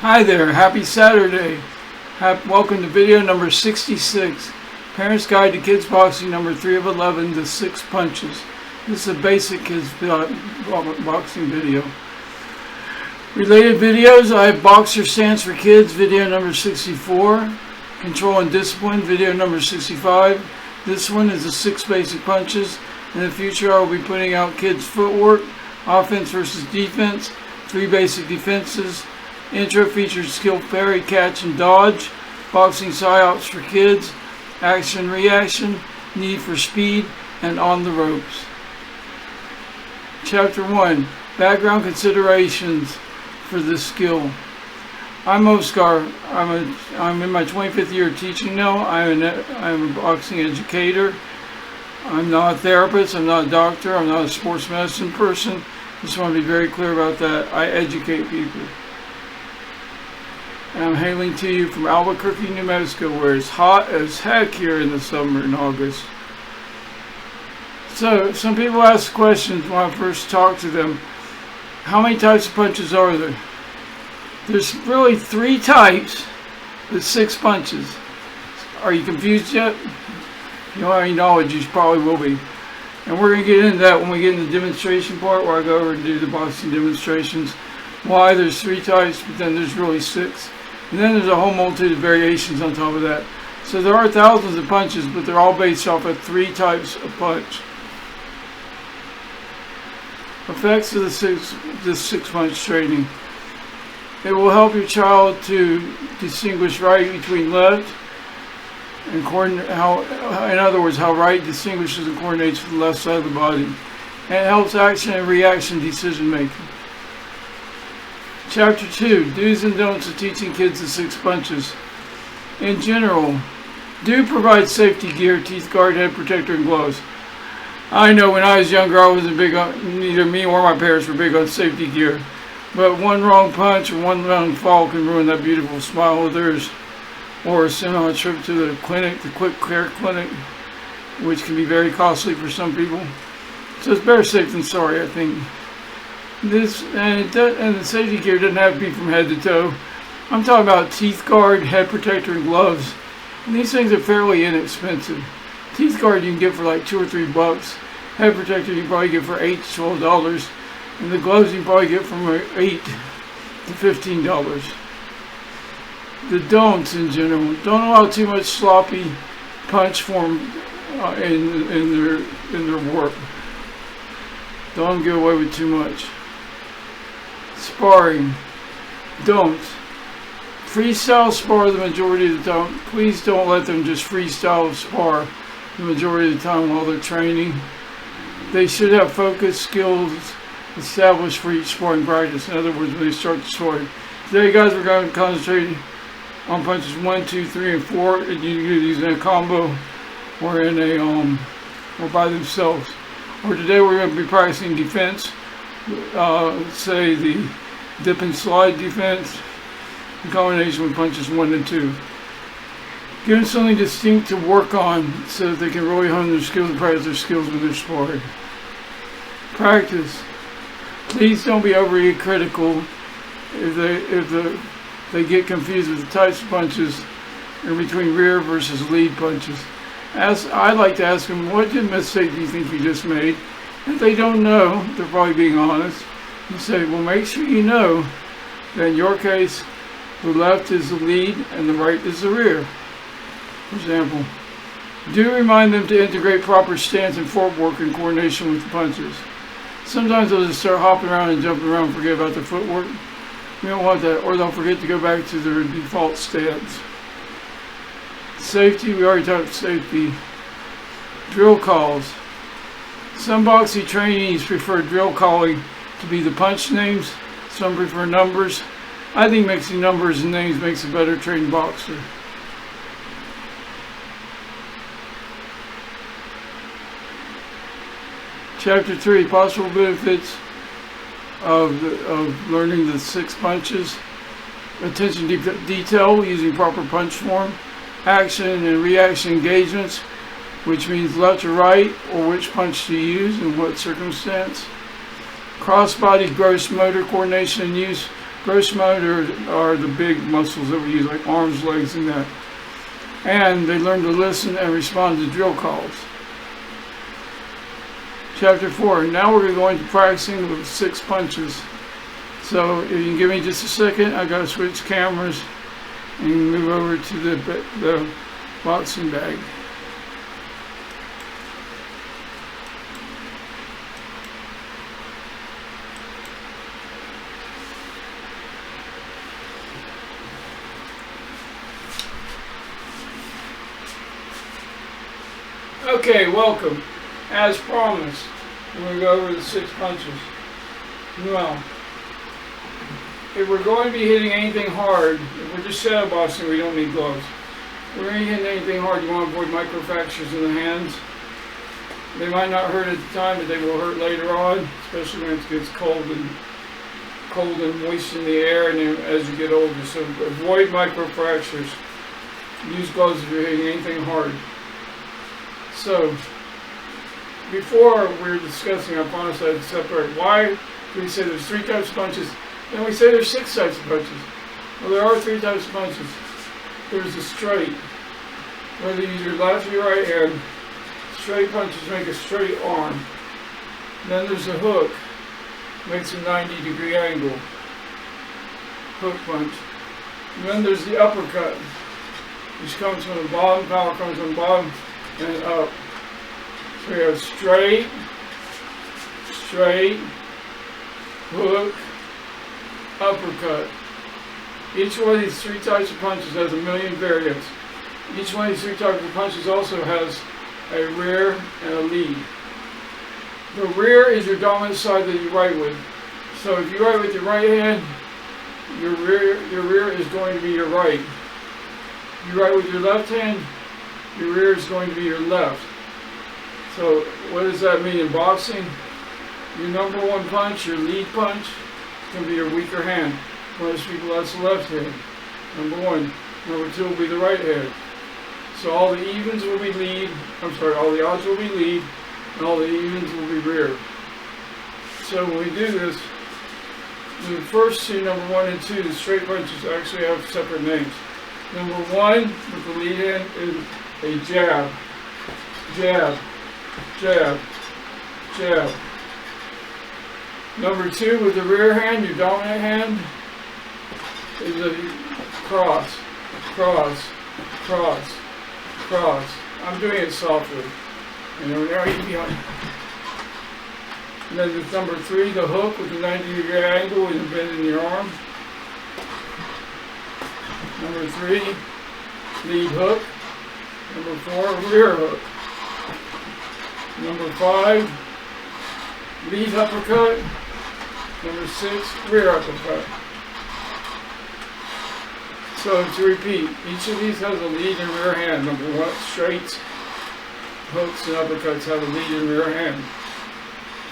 Hi there, happy Saturday. Welcome to video number 66, Parents Guide to Kids Boxing number 3 of 11, the 6 punches. This is a basic kids boxing video. Related videos, I have Boxer Stance for Kids, video number 64, Control and Discipline, video number 65. This one is the 6 basic punches. In the future, I will be putting out kids footwork, offense versus defense, 3 basic defenses. Intro features skill parry, catch, and dodge. Boxing psyops for kids. Action, reaction, need for speed, and on the ropes. Chapter 1. Background considerations for this skill. I'm Oscar. I'm in my 25th year of teaching now. I'm a boxing educator. I'm not a therapist. I'm not a doctor. I'm not a sports medicine person. Just want to be very clear about that. I educate people. I'm hailing to you from Albuquerque, New Mexico, where it's hot as heck here in the summer in August. So, some people ask questions when I first talk to them. How many types of punches are there? There's really 3 types, but 6 punches. Are you confused yet? If you don't have any knowledge, you probably will be. And we're going to get into that when we get into the demonstration part, where I go over and do the boxing demonstrations. Why there's 3 types, but then there's really 6. And then there's a whole multitude of variations on top of that. So there are thousands of punches, but they're all based off of 3 types of punch. Effects of this 6 punch training. It will help your child to distinguish right between left, and in other words, how right distinguishes and coordinates with the left side of the body. And it helps action and reaction decision making. Chapter 2, Do's and Don'ts of Teaching Kids the 6 Punches. In general, do provide safety gear, teeth guard, head protector, and gloves. I know when I was younger, I wasn't big on, neither me or my parents were big on safety gear. But one wrong punch or one wrong fall can ruin that beautiful smile of theirs. Or send on a trip to the clinic, the quick care clinic, which can be very costly for some people. So it's better safe than sorry, I think. And the safety gear doesn't have to be from head to toe. I'm talking about teeth guard, head protector, and gloves. And these things are fairly inexpensive. Teeth guard you can get for like $2 or $3. Head protector you can probably get for $8 to $12. And the gloves you can probably get from $8 to $15. The don'ts in general. Don't allow too much sloppy punch form in their work. Don't get away with too much. Sparring. Don't. Freestyle spar the majority of the time. Please don't let them just freestyle spar the majority of the time while they're training. They should have focused skills established for each sparring practice. In other words, when they start the sparring. Today, guys, we're going to concentrate on punches 1, 2, 3, and 4. And you can use in a combo or in a or by themselves. Or today we're going to be practicing defense. Say the dip and slide defense in combination with punches 1 and 2. Give them something distinct to work on so that they can really hone their skills and practice their skills when they're sparring. Practice. Please don't be overly critical if they get confused with the types of punches in between rear versus lead punches. I'd like to ask them, what mistake do you think you just made? If they don't know, they're probably being honest. You say, well, make sure you know that in your case, the left is the lead and the right is the rear. For example, do remind them to integrate proper stance and footwork in coordination with the punches. Sometimes they'll just start hopping around and jumping around and forget about their footwork. We don't want that, or they'll forget to go back to their default stance. Safety, we already talked safety. Drill calls. Some boxing trainees prefer drill calling to be the punch names. Some prefer numbers. I think mixing numbers and names makes a better trained boxer. Chapter 3, possible benefits of learning the 6 punches. Attention to detail using proper punch form. Action and reaction engagements, which means left or right, or which punch to use in what circumstance. Cross-body gross motor coordination and use Gross motor are the big muscles that we use, like arms, legs, and neck. And they learn to listen and respond to drill calls. Chapter 4. Now we're going to practicing with 6 punches. So if you can give me just a second, I gotta switch cameras and move over to the boxing bag. Okay, welcome. As promised, we're going to go over the 6 punches. Well, if we're going to be hitting anything hard, if we're just shadow boxing, we don't need gloves. If we're going to hit anything hard, you want to avoid microfractures in the hands. They might not hurt at the time, but they will hurt later on, especially when it gets cold and moist in the air, and then as you get older. So avoid microfractures. Use gloves if you're hitting anything hard. So, before we were discussing, I promised I'd separate why we say there's 3 types of punches, and we say there's 6 types of punches. Well, there are 3 types of punches. There's the straight, whether you use your left or your right hand. Straight punches make a straight arm. Then there's the hook, makes a 90-degree angle. Hook punch. And then there's the uppercut, which comes from the bottom, power comes from the bottom and up. So we have straight, hook, uppercut. Each one of these 3 types of punches has a million variants. Each one of these 3 types of punches also has a rear and a lead. The rear is your dominant side that you right with. So if you right with your right hand, your rear is going to be your right. You right with your left hand, your rear is going to be your left. So what does that mean in boxing? Your number 1 punch, your lead punch, can be your weaker hand. Most people, that's the left hand. Number 1. Number 2 will be the right hand. So all the evens will be lead. All the odds will be lead, and all the evens will be rear. So when we do this, the first 2, number 1 and 2, the straight punches actually have separate names. Number 1 with the lead hand is a jab, jab, jab, jab. Number 2 with the rear hand, your dominant hand, is a cross, cross, cross, cross. I'm doing it softly. And then there's number 3, the hook with the 90-degree angle and the bend in your arm. Number 3, lead hook. Number 4, rear hook. Number 5, lead uppercut. Number 6, rear uppercut. So to repeat, each of these has a lead and rear hand. Number 1, straights, hooks, and uppercuts have a lead and rear hand.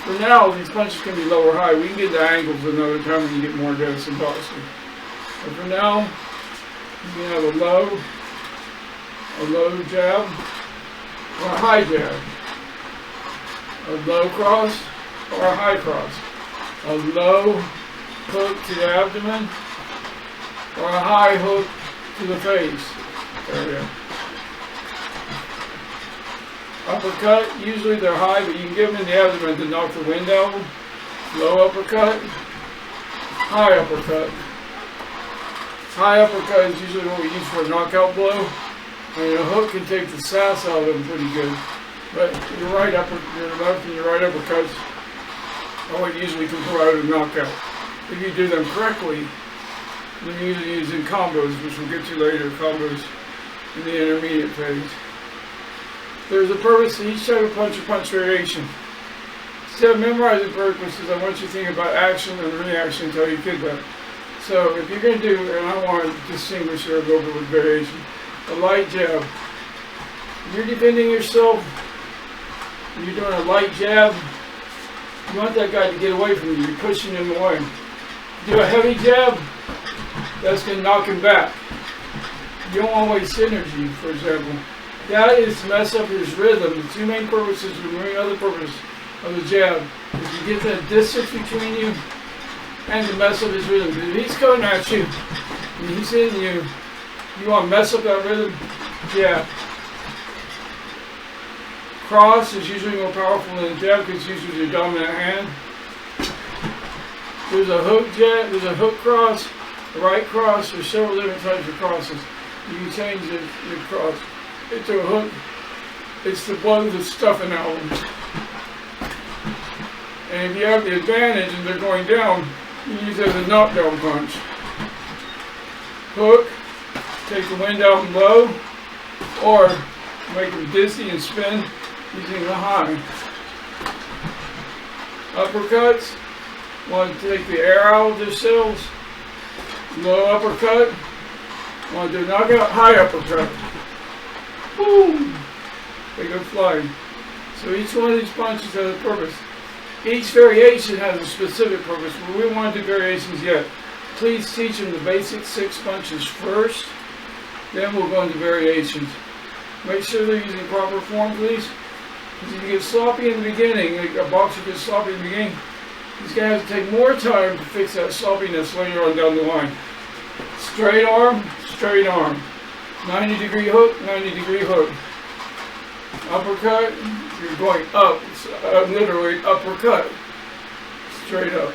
For now, these punches can be low or high. We can get the angles another time when you get more advanced in boxing. But for now, you can have a low jab, or a high jab, a low cross, or a high cross, a low hook to the abdomen, or a high hook to the face. There we go. Uppercut, usually they're high, but you can give them in the abdomen to knock the wind out. Low uppercut, high uppercut. High uppercut is usually what we use for a knockout blow. And a hook can take the sass out of them pretty good. But your left and your right uppercuts are what usually can provide a knockout. If you do them correctly, they're usually used in combos, which we'll get to later, combos in the intermediate phase. There's a purpose to each type of punch or punch variation. Instead of memorizing purposes, I want you to think about action and reaction until you get that. So if you're going to do, and I want to distinguish here a little bit with variation, a light jab. If you're defending yourself, and you're doing a light jab, you want that guy to get away from you. You're pushing him away. Do a heavy jab, that's going to knock him back. You don't want to waste energy, for example. That is to mess up his rhythm. The 2 main purposes, and the other purpose of the jab, is to get that distance between you and to mess up his rhythm. If he's coming at you and he's hitting you, you want to mess up that rhythm? Yeah. Cross is usually more powerful than jab because it's usually your dominant hand. There's a hook jab, there's a hook cross, a right cross. There's several different types of crosses. You can change your cross into a hook. It's to blow the stuffing out of them. And if you have the advantage and they're going down, you use it as a knockdown punch. Hook, take the wind out and low, or make them dizzy and spin using the high. Uppercuts, want to take the air out of their cells. Low uppercut, want to do knockout, high uppercut. Boom! They go flying. So each one of these punches has a purpose. Each variation has a specific purpose, but we want to do variations yet. Please teach them the basic 6 punches first, then we'll go into variations. Make sure they're using proper form, please. Because if you get sloppy in the beginning, like a boxer gets sloppy in the beginning, he's going to have to take more time to fix that sloppiness later on down the line. Straight arm, 90-degree hook, 90-degree hook. Uppercut, you're going up, it's literally uppercut, straight up.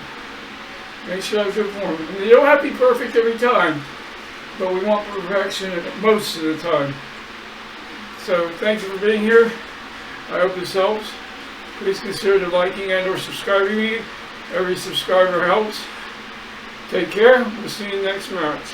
Make sure that's good form. And you don't have to be perfect every time, but we want perfection most of the time. So thank you for being here. I hope this helps. Please consider liking and or subscribing me. Every subscriber helps. Take care. We'll see you next match.